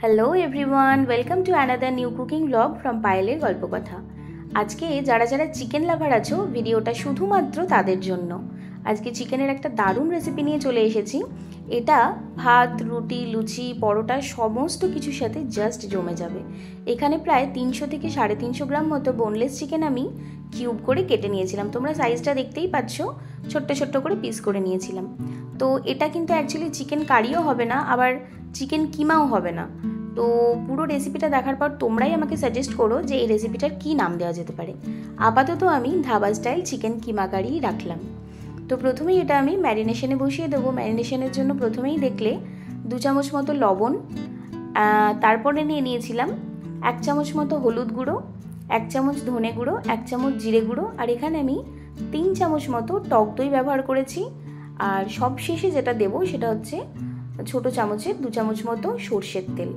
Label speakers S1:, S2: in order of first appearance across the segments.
S1: Hello everyone, welcome to another new cooking blog from পায়েলের গল্প কথা। আজকে যারা যারা চিকেন লাভার আছো, ভিডিওটা শুধুমাত্র তাদের জন্য। আজকে চিকেনের একটা দারুণ রেসিপি নিয়ে চলে এসেছি। এটা ভাত, রুটি, লুচি, পরোটা সমস্ত কিছুর সাথে জাস্ট জমে যাবে। এখানে প্রায় 300 থেকে 350 গ্রাম মতো বোনলেস চিকেন আমি কিউব করে কেটে নিয়েছিলাম। তোমরা সাইজটা দেখতেই পাচ্ছ, ছোট্ট ছোট্ট করে পিস করে নিয়েছিলাম। তো এটা কিন্তু অ্যাকচুয়ালি চিকেন কারিও হবে না, আবার চিকেন কিমাও হবে না। তো পুরো রেসিপিটা দেখার পর তোমরাই আমাকে সাজেস্ট করো যে এই রেসিপিটার কী নাম দেওয়া যেতে পারে। আপাতত আমি ধাবা স্টাইল চিকেন কিমা কারি রাখলাম। তো প্রথমেই এটা আমি ম্যারিনেশনে বসিয়ে দেবো। ম্যারিনেশনের জন্য প্রথমেই দেখলে 2 চামচ মতো লবণ, তারপরে নিয়ে নিয়েছিলাম 1 চামচ মতো হলুদ গুঁড়ো, 1 চামচ ধনে গুঁড়ো, 1 চামচ জিরে গুঁড়ো, আর এখানে আমি 3 চামচ মতো টক দই ব্যবহার করেছি। আর সব শেষে যেটা দেবো সেটা হচ্ছে ছোটো চামচের 2 চামচ মতো সর্ষের তেল।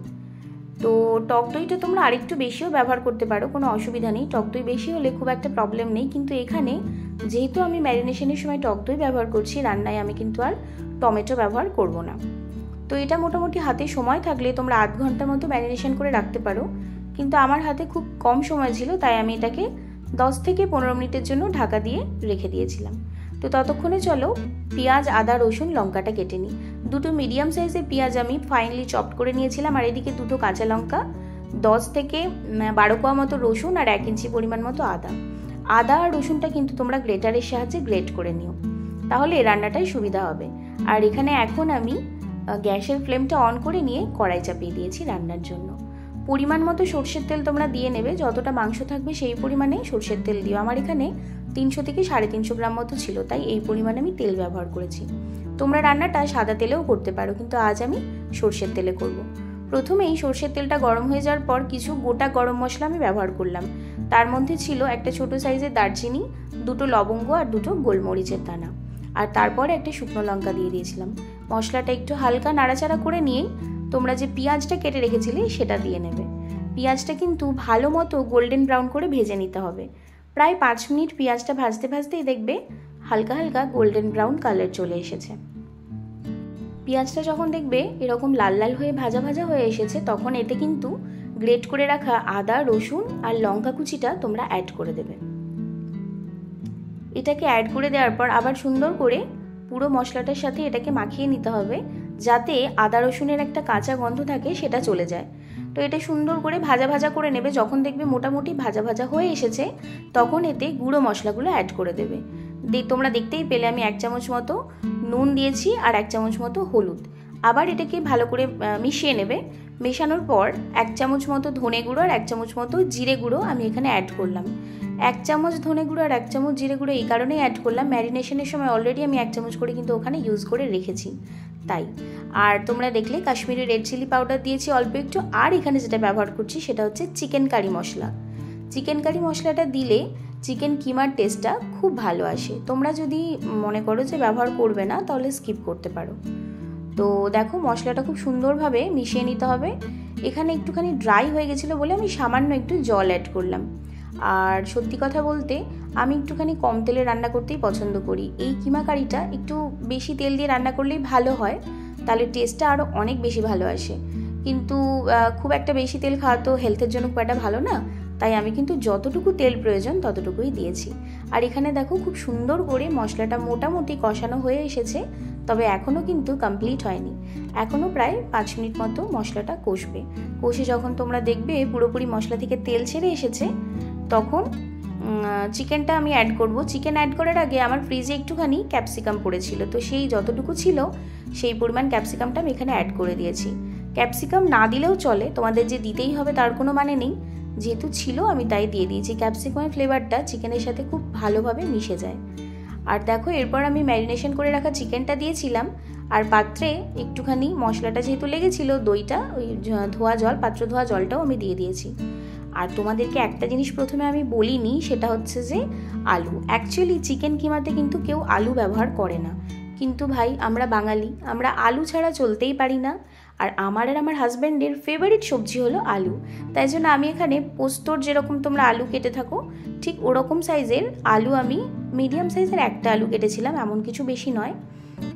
S1: তো টক দইটা তোমরা আরেকটু বেশিও ব্যবহার করতে পারো, কোনো অসুবিধা নেই। টক দই বেশি হলে খুব একটা প্রবলেম নেই, কিন্তু এখানে যেহেতু আমি ম্যারিনেশনের সময় টক দই ব্যবহার করছি, রান্নায় আমি কিন্তু আর টমেটো ব্যবহার করব না। তো এটা মোটামুটি হাতে সময় থাকলে তোমরা 8 ঘন্টার মতো ম্যারিনেশন করে রাখতে পারো, কিন্তু আমার হাতে খুব কম সময় ছিল, তাই আমি এটাকে 10 থেকে 15 মিনিটের জন্য ঢাকা দিয়ে রেখে দিয়েছিলাম। তো ততক্ষণে চলো পেঁয়াজ, আদা, রসুন, লঙ্কাটা কেটে নিই। 2টো মিডিয়াম সাইজের পেঁয়াজ আমি ফাইনলি চপড করে নিয়েছিলাম, আর এদিকে 2টো কাঁচা লঙ্কা, 10 থেকে 12 কোয়া মতো রসুন, আর 1 ইঞ্চি পরিমাণ মতো আদা। আদা আর রসুনটা কিন্তু তোমরা গ্রেটারের সাহায্যে গ্রেট করে নিও, তাহলে রান্নাটাই সুবিধা হবে। আর এখানে এখন আমি গ্যাসের ফ্লেমটা অন করে নিয়ে কড়াই চাপিয়ে দিয়েছি রান্নার জন্য। পরিমাণ মতো সর্ষের তেল তোমরা দিয়ে নেবে, যতটা মাংস থাকবে সেই পরিমাণে সর্ষের তেল দিও। আমার এখানে 300 থেকে 350 গ্রাম মতো ছিল, তাই এই পরিমাণে আমি তেল ব্যবহার করেছি। তোমরা রান্নাটা সাদা তেলেও করতে পারো, কিন্তু আজ আমি সর্ষের তেলে করব। প্রথমেই সর্ষের তেলটা গরম হয়ে যাওয়ার পর কিছু গোটা গরম মশলা আমি ব্যবহার করলাম। তার মধ্যে ছিল একটা ছোট সাইজের দারচিনি, 2টো লবঙ্গ, আর 2টো গোলমরিচের দানা, আর তারপরে একটা শুকনো লঙ্কা দিয়ে দিয়েছিলাম। মশলাটা একটু হালকা নাড়াচাড়া করে নিয়ে তোমরা যে পেঁয়াজটা কেটে রেখেছিলে সেটা দিয়ে নেবে। পেঁয়াজটা কিন্তু ভালো মতো গোল্ডেন ব্রাউন করে ভেজে নিতে হবে। প্রায় 5 মিনিট পেঁয়াজটা ভাজতে ভাজতেই দেখবে হালকা হালকা গোল্ডেন ব্রাউন কালার চলে এসেছে। পেঁয়াজটা যখন দেখবে এরকম লাল লাল হয়ে ভাজা ভাজা হয়ে এসেছে, তখন এতে কিন্তু গ্রেট করে রাখা আদা, রসুন আর লঙ্কা কুচিটা তোমরা অ্যাড করে দেবে। এটাকে অ্যাড করে দেওয়ার পর আবার সুন্দর করে পুরো মশলাটার সাথে এটাকে মাখিয়ে নিতে হবে, যাতে আদা রসুনের একটা কাঁচা গন্ধ থাকে সেটা চলে যায়। তো এটা সুন্দর করে ভাজা ভাজা করে নেবে। যখন দেখবে মোটামুটি ভাজা ভাজা হয়ে এসেছে, তখন এতে গুঁড়ো মশলাগুলো অ্যাড করে দেবে। তোমরা দেখতেই পেলে আমি 1 চামচ মতো নুন দিয়েছি, আর 1 চামচ মতো হলুদ। আবার এটাকে ভালো করে মিশিয়ে নেবে। মেশানোর পর 1 চামচ মতো ধনে গুঁড়ো আর 1 চামচ মতো জিরে গুঁড়ো আমি এখানে অ্যাড করলাম। 1 চামচ ধনে গুঁড়ো আর 1 চামচ জিরে গুঁড়ো এই কারণেই অ্যাড করলাম, ম্যারিনেশনের সময় অলরেডি আমি 1 চামচ করে কিন্তু ওখানে ইউজ করে রেখেছি, তাই। আর তোমরা দেখলে কাশ্মীরি রেড চিলি পাউডার দিয়েছি অল্প একটু, আর এখানে যেটা ব্যবহার করছি সেটা হচ্ছে চিকেন কারি মশলা। চিকেন কারি মশলাটা দিলে চিকেন কিমার টেস্টটা খুব ভালো আসে। তোমরা যদি মনে করো যে ব্যবহার করবে না, তাহলে স্কিপ করতে পারো। তো দেখো মশলাটা খুব সুন্দরভাবে মিশিয়ে নিতে হবে। এখানে একটুখানি ড্রাই হয়ে গেছিলো বলে আমি সামান্য একটু জল অ্যাড করলাম। আর সত্যি কথা বলতে আমি একটুখানি কম তেলে রান্না করতেই পছন্দ করি। এই কিমা কারিটা একটু বেশি তেল দিয়ে রান্না করলেই ভালো হয়, তাহলে টেস্টটা আরও অনেক বেশি ভালো আসে। কিন্তু খুব একটা বেশি তেল খাওয়া তো হেলথের জন্য খুব একটা ভালো না, তাই আমি কিন্তু যতটুকু তেল প্রয়োজন ততটুকুই দিয়েছি। আর এখানে দেখো খুব সুন্দর করে মশলাটা মোটামুটি কষানো হয়ে এসেছে, তবে এখনও কিন্তু কমপ্লিট হয়নি। এখনও প্রায় 5 মিনিট মতো মশলাটা কষবে। কষে যখন তোমরা দেখবে পুরোপুরি মশলা থেকে তেল ছেড়ে এসেছে, তখন চিকেনটা আমি অ্যাড করব। চিকেন অ্যাড করার আগে আমার ফ্রিজে একটুখানি ক্যাপসিকাম পড়েছিল, তো সেই যতটুকু ছিল সেই পরিমাণ ক্যাপসিকামটা আমি এখানে অ্যাড করে দিয়েছি। ক্যাপসিকাম না দিলেও চলে, তোমাদের যে দিতেই হবে তার কোনো মানে নেই, যেহেতু ছিল আমি তাই দিয়ে দিয়েছি। ক্যাপসিকামের ফ্লেভারটা চিকেনের সাথে খুব ভালোভাবে মিশে যায়। আর দেখো এরপর আমি ম্যারিনেশন করে রাখা চিকেনটা দিয়েছিলাম, আর পাত্রে একটুখানি মশলাটা যেহেতু লেগেছিল, দইটা ওই ধোয়া জল, পাত্র ধোয়া জলটাও আমি দিয়ে দিয়েছি। আর তোমাদেরকে একটা জিনিস প্রথমে আমি বলিনি, সেটা হচ্ছে যে আলু। অ্যাকচুয়ালি চিকেন কিমাতে কিন্তু কেউ আলু ব্যবহার করে না, কিন্তু ভাই আমরা বাঙালি, আমরা আলু ছাড়া চলতেই পারি না। আর আমার আর আমার হাজব্যান্ডের ফেভারিট সবজি হলো আলু, তাই জন্য আমি এখানে পোস্তর যেরকম তোমরা আলু কেটে থাকো ঠিক ওরকম সাইজের আলু, আমি মিডিয়াম সাইজের একটা আলু কেটেছিলাম, এমন কিছু বেশি নয়।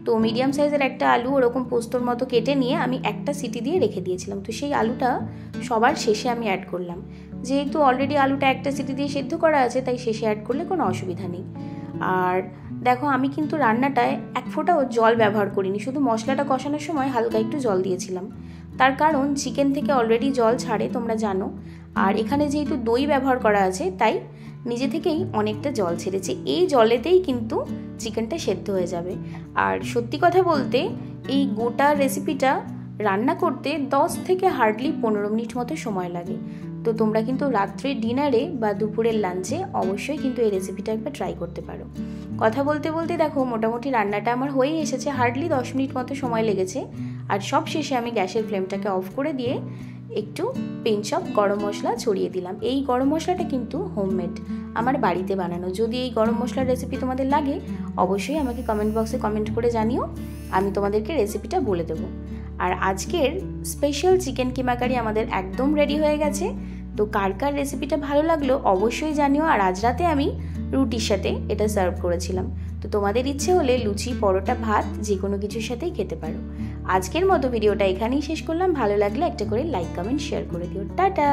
S1: তো মিডিয়াম সাইজের একটা আলু ওরকম পোস্তর মতো কেটে নিয়ে আমি একটা সিটি দিয়ে রেখে দিয়েছিলাম। তো সেই আলুটা সবার শেষে আমি অ্যাড করলাম। যেহেতু অলরেডি আলুটা একটা সিটি দিয়ে সেদ্ধ করা আছে, তাই শেষে অ্যাড করলে কোনো অসুবিধা নেই। আর দেখো, আমি কিন্তু রান্নাটায় এক ফোঁটাও জল ব্যবহার করিনি, শুধু মশলাটা কষানোর সময় হালকা একটু জল দিয়েছিলাম। তার কারণ চিকেন থেকে অলরেডি জল ছাড়ে, তোমরা জানো। আর এখানে যেহেতু দই ব্যবহার করা আছে, তাই নিজে থেকেই অনেকটা জল ছেড়েছে। এই জলেতেই কিন্তু চিকেনটা সেদ্ধ হয়ে যাবে। আর সত্যি কথা বলতে এই গোটা রেসিপিটা রান্না করতে 10 থেকে হার্ডলি 15 মিনিট মতো সময় লাগে। তো তোমরা কিন্তু রাত্রের ডিনারে বা দুপুরের লাঞ্চে অবশ্যই কিন্তু এই রেসিপিটা একবার ট্রাই করতে পারো। কথা বলতে বলতে দেখো মোটামুটি রান্নাটা আমার হয়েই এসেছে, হার্ডলি 10 মিনিট মতো সময় লেগেছে। আর সব শেষে আমি গ্যাসের ফ্লেমটাকে অফ করে দিয়ে একটু পিঞ্চ অফ গরম মশলা ছড়িয়ে দিলাম। এই গরম মশলাটা কিন্তু হোমমেড, আমার বাড়িতে বানানো। যদি এই গরম মশলার রেসিপি তোমাদের লাগে অবশ্যই আমাকে কমেন্ট বক্সে কমেন্ট করে জানিও, আমি তোমাদেরকে রেসিপিটা বলে দেবো। আর আজকের স্পেশাল চিকেন কিমা কারি আমাদের একদম রেডি হয়ে গেছে। তো কার কার রেসিপিটা ভালো লাগলো অবশ্যই জানিও। আর আজ রাতে আমি রুটির সাথে এটা সার্ভ করেছিলাম। তো তোমাদের ইচ্ছে হলে লুচি, পরোটা, ভাত যে কোনো কিছুর সাথেই খেতে পারো। আজকের মতো ভিডিওটা এখানেই শেষ করলাম। ভালো লাগলে একটা করে লাইক, কমেন্ট, শেয়ার করে দিও। টাটা।